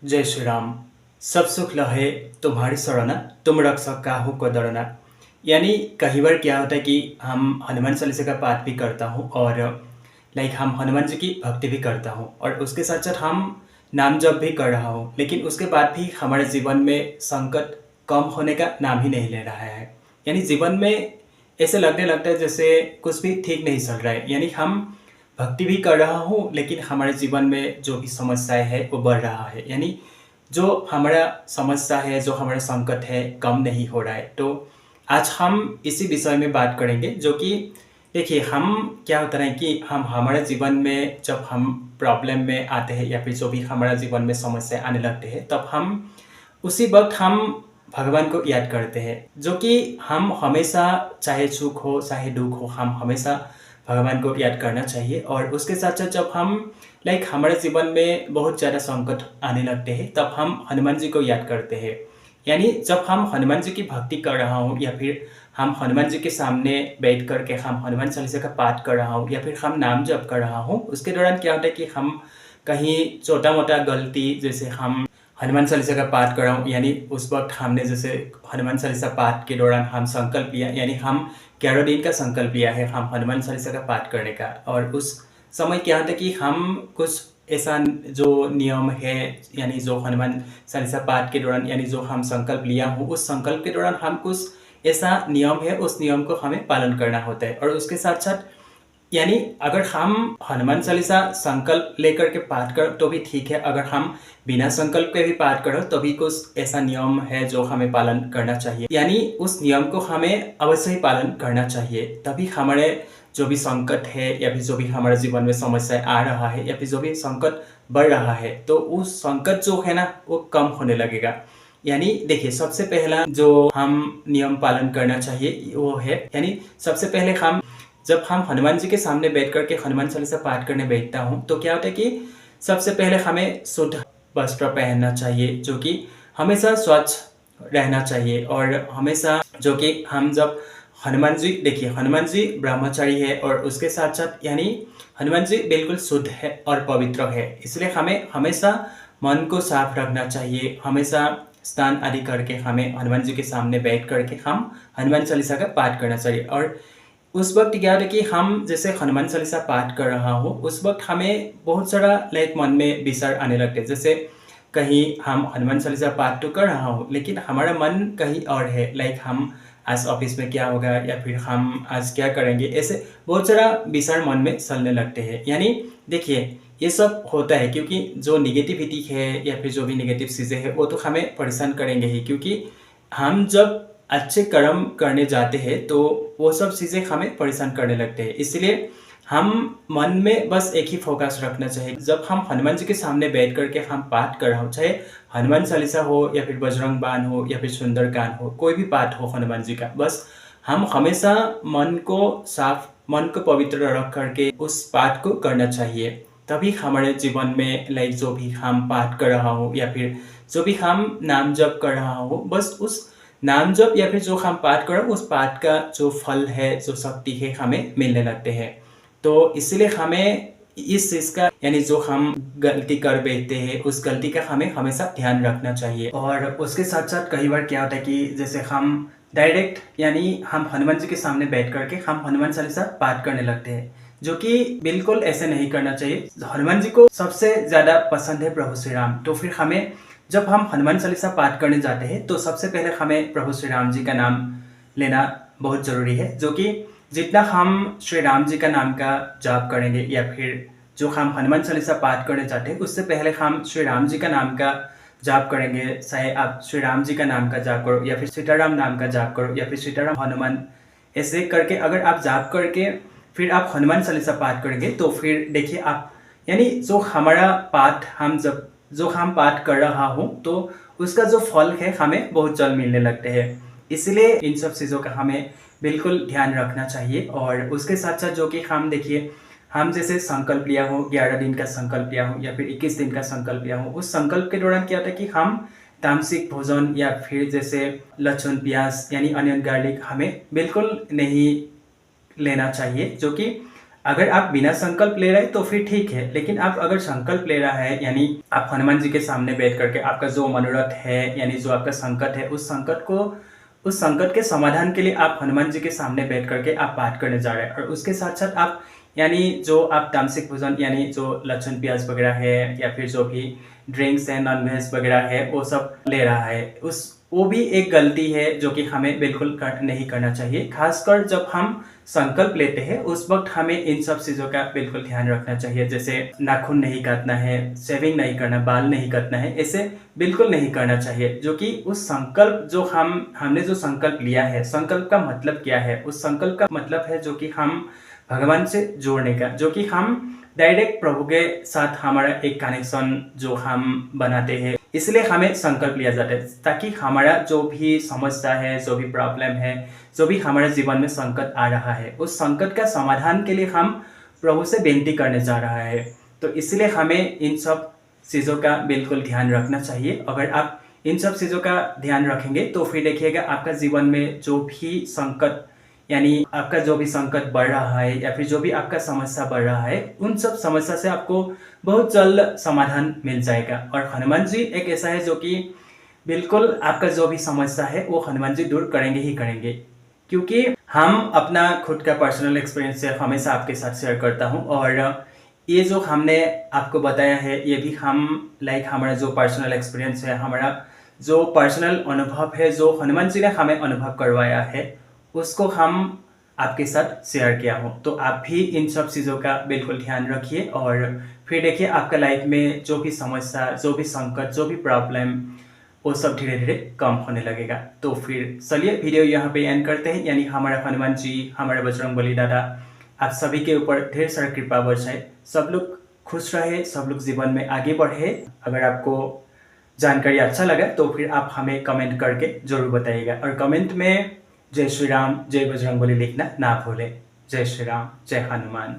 जय श्री राम। सब सुख लहे तुम्हारी सरना, तुम रक्षक काहू को डरना। यानी कई बार क्या होता है कि हम हनुमान चालीसा का पाठ भी करता हूँ और हम हनुमान जी की भक्ति भी करता हूँ और उसके साथ साथ हम नाम जप भी कर रहा हूँ, लेकिन उसके बाद भी हमारे जीवन में संकट कम होने का नाम ही नहीं ले रहा है। यानी जीवन में ऐसे लगने लगता है जैसे कुछ भी ठीक नहीं चल रहा है। यानी हम भक्ति भी कर रहा हूँ, लेकिन हमारे जीवन में जो भी समस्याएं है वो बढ़ रहा है। यानी जो हमारा समस्या है, जो हमारा संकट है, कम नहीं हो रहा है। तो आज हम इसी विषय में बात करेंगे, जो कि देखिए हम क्या होता है कि हम हमारे जीवन में जब हम प्रॉब्लम में आते हैं या फिर जो भी हमारा जीवन में समस्या आने लगते हैं, तब हम उसी वक्त हम भगवान को याद करते हैं। जो कि हम हमेशा, चाहे सुख हो चाहे दुख हो, हम हमेशा भगवान को याद करना चाहिए। और उसके साथ साथ जब हम हमारे जीवन में बहुत ज़्यादा संकट आने लगते हैं, तब हम हनुमान जी को याद करते हैं। यानी जब हम हनुमान जी की भक्ति कर रहा हूँ या फिर हम हनुमान जी के सामने बैठ करके हम हनुमान चालीसा का पाठ कर रहा हूँ या फिर हम नाम जप कर रहा हूँ, उसके दौरान क्या होता है कि हम कहीं छोटा मोटा गलती, जैसे हम हनुमान चालीसा का पाठ कर रहा हूँ, यानी उस वक्त हमने जैसे हनुमान चालीसा पाठ के दौरान हम संकल्प लिया, यानी हम 11 दिन का संकल्प लिया है हम हनुमान चालीसा का पाठ करने का। और उस समय क्या होता है कि हम कुछ ऐसा जो नियम है, यानी जो हनुमान चालीसा पाठ के दौरान, यानी जो हम संकल्प लिया हूँ, उस संकल्प के दौरान हम कुछ ऐसा नियम है, उस नियम को हमें पालन करना होता है। और उसके साथ साथ यानी अगर हम हनुमान चालीसा संकल्प लेकर के पाठ करो तो भी ठीक है, अगर हम बिना संकल्प के भी पाठ करो तो भी कुछ ऐसा नियम है जो हमें पालन करना चाहिए। यानी उस नियम को हमें अवश्य ही पालन करना चाहिए, तभी हमारे जो भी संकट है या फिर जो भी हमारे जीवन में समस्या आ रहा है या फिर जो भी संकट बढ़ रहा है, तो उस संकट जो है ना वो कम होने लगेगा। यानी देखिए, सबसे पहला जो हम नियम पालन करना चाहिए वो है, यानी सबसे पहले हम जब हम हनुमान जी के सामने बैठ करके हनुमान चालीसा पाठ करने बैठता हूँ, तो क्या होता है कि सबसे पहले हमें शुद्ध वस्त्र पहनना चाहिए, जो कि हमेशा स्वच्छ रहना चाहिए। और हमेशा जो कि हम जब हनुमान जी, देखिए हनुमान जी ब्रह्मचारी है और उसके साथ साथ यानी हनुमान जी बिल्कुल शुद्ध है और पवित्र है, इसलिए हमें हमेशा मन को साफ रखना चाहिए। हमेशा स्नान आदि करके हमें हनुमान जी के सामने बैठ करके हम हनुमान चालीसा का पाठ करना चाहिए। और उस वक्त क्या होता है कि हम जैसे हनुमान चालीसा पाठ कर रहा हूँ, उस वक्त हमें बहुत सारा मन में विचार आने लगते हैं। जैसे कहीं हम हनुमान चालीसा पाठ तो कर रहा हूँ, लेकिन हमारा मन कहीं और है। हम आज ऑफिस में क्या होगा या फिर हम आज क्या करेंगे, ऐसे बहुत सारा विचार मन में चलने लगते हैं। यानी देखिए, ये सब होता है क्योंकि जो निगेटिविटी है या फिर जो भी निगेटिव चीज़ें हैं वो तो हमें परेशान करेंगे ही, क्योंकि हम जब अच्छे कर्म करने जाते हैं तो वो सब चीज़ें हमें परेशान करने लगते हैं। इसलिए हम मन में बस एक ही फोकस रखना चाहिए। जब हम हनुमान जी के सामने बैठ करके हम पाठ कर रहे हो, चाहे हनुमान चालीसा हो या फिर बजरंग बाण हो या फिर सुंदरकांड हो, कोई भी पाठ हो हनुमान जी का, बस हम हमेशा मन को साफ, मन को पवित्र रख करके उस पाठ को करना चाहिए। तभी हमारे जीवन में जो भी हम पाठ कर रहा हो या फिर जो भी हम नाम जप कर रहा हो, बस उस नाम जप या फिर जो हम पाठ कर रहे हैं उस पाठ का जो फल है, जो शक्ति है, हमें मिलने लगते हैं। तो इसलिए हमें इस चीज़ का, यानी जो हम गलती कर बैठते हैं उस गलती का हमें हमेशा ध्यान रखना चाहिए। और उसके साथ साथ कई बार क्या होता है कि जैसे हम डायरेक्ट, यानी हम हनुमान जी के सामने बैठ करके हम हनुमान चालीसा पाठ करने लगते हैं, जो कि बिल्कुल ऐसे नहीं करना चाहिए। हनुमान जी को सबसे ज़्यादा पसंद है प्रभु श्री राम, तो फिर हमें जब हम हनुमान चालीसा पाठ करने जाते हैं तो सबसे पहले हमें प्रभु श्री राम जी का नाम लेना बहुत ज़रूरी है। जो कि जितना हम श्री राम जी का नाम का जाप करेंगे या फिर जो हम हनुमान चालीसा पाठ करने जाते हैं उससे पहले हम श्री राम जी का नाम का जाप करेंगे। चाहे आप श्री राम जी का नाम का जाप करो या फिर सीताराम नाम का जाप करो या फिर सीताराम हनुमान, ऐसे करके अगर आप जाप करके फिर आप हनुमान चालीसा पाठ करेंगे तो फिर देखिए आप, यानी जो हमारा पाठ जो हम पाठ कर रहा हूँ तो उसका जो फल है हमें बहुत जल्द मिलने लगते हैं। इसलिए इन सब चीज़ों का हमें बिल्कुल ध्यान रखना चाहिए। और उसके साथ साथ जो कि हम देखिए, हम जैसे संकल्प लिया हो, 11 दिन का संकल्प लिया हो या फिर 21 दिन का संकल्प लिया हो, उस संकल्प के दौरान क्या होता है कि हम तामसिक भोजन या फिर जैसे लहसुन प्याज यानी अनियन गार्लिक हमें बिल्कुल नहीं लेना चाहिए। जो कि अगर आप बिना संकल्प ले रहे हैं तो फिर ठीक है, लेकिन आप अगर संकल्प ले रहा है यानी आप हनुमान जी के सामने बैठ करके आपका जो मनोरथ है यानी जो आपका संकट है उस संकट के समाधान के लिए आप हनुमान जी के सामने बैठ करके आप पाठ करने जा रहे हैं और उसके साथ साथ आप यानी जो आप तामसिक भोजन यानी जो लहसुन प्याज वगैरह है या फिर जो भी ड्रिंक्स है नॉन वेज वगैरह है वो सब ले रहा है, उस वो भी एक गलती है जो कि हमें बिल्कुल नहीं करना चाहिए। खासकर जब हम संकल्प लेते हैं उस वक्त हमें इन सब चीज़ों का बिल्कुल ध्यान रखना चाहिए, जैसे नाखून नहीं काटना है, शेविंग नहीं करना, बाल नहीं काटना है, ऐसे बिल्कुल नहीं करना चाहिए। जो कि उस संकल्प जो हमने जो संकल्प लिया है, संकल्प का मतलब क्या है? उस संकल्प का मतलब है जो कि हम भगवान से जोड़ने का, जो कि हम डायरेक्ट प्रभु के साथ हमारा एक कनेक्शन जो हम बनाते हैं, इसलिए हमें संकल्प लिया जाता है ताकि हमारा जो भी समस्या है, जो भी प्रॉब्लम है, जो भी हमारे जीवन में संकट आ रहा है, उस संकट का समाधान के लिए हम प्रभु से विनती करने जा रहा है। तो इसलिए हमें इन सब चीज़ों का बिल्कुल ध्यान रखना चाहिए। अगर आप इन सब चीज़ों का ध्यान रखेंगे तो फिर देखिएगा आपका जीवन में जो भी संकट यानी आपका जो भी संकट बढ़ रहा है या फिर जो भी आपका समस्या बढ़ रहा है, उन सब समस्या से आपको बहुत जल्द समाधान मिल जाएगा। और हनुमान जी एक ऐसा है जो कि बिल्कुल आपका जो भी समस्या है वो हनुमान जी दूर करेंगे ही करेंगे, क्योंकि हम अपना खुद का पर्सनल एक्सपीरियंस से हमेशा आपके साथ शेयर करता हूँ और ये जो हमने आपको बताया है ये भी हम हमारा जो पर्सनल एक्सपीरियंस है, हमारा जो पर्सनल अनुभव है, जो हनुमान जी ने हमें अनुभव करवाया है, उसको हम आपके साथ शेयर किया हो। तो आप भी इन सब चीज़ों का बिल्कुल ध्यान रखिए और फिर देखिए आपका लाइफ में जो भी समस्या, जो भी संकट, जो भी प्रॉब्लम, वो सब धीरे धीरे कम होने लगेगा। तो फिर चलिए वीडियो यहाँ पे एंड करते हैं। यानी हमारा हनुमान जी, हमारा बजरंगबली दादा आप सभी के ऊपर ढेर सारा कृपा बरसाए, सब लोग खुश रहे, सब लोग जीवन में आगे बढ़े। अगर आपको जानकारी अच्छा लगा तो फिर आप हमें कमेंट करके जरूर बताइएगा और कमेंट में जय श्री राम, जय बजरंगबली लिखना ना भूलें। जय श्री राम, जय हनुमान।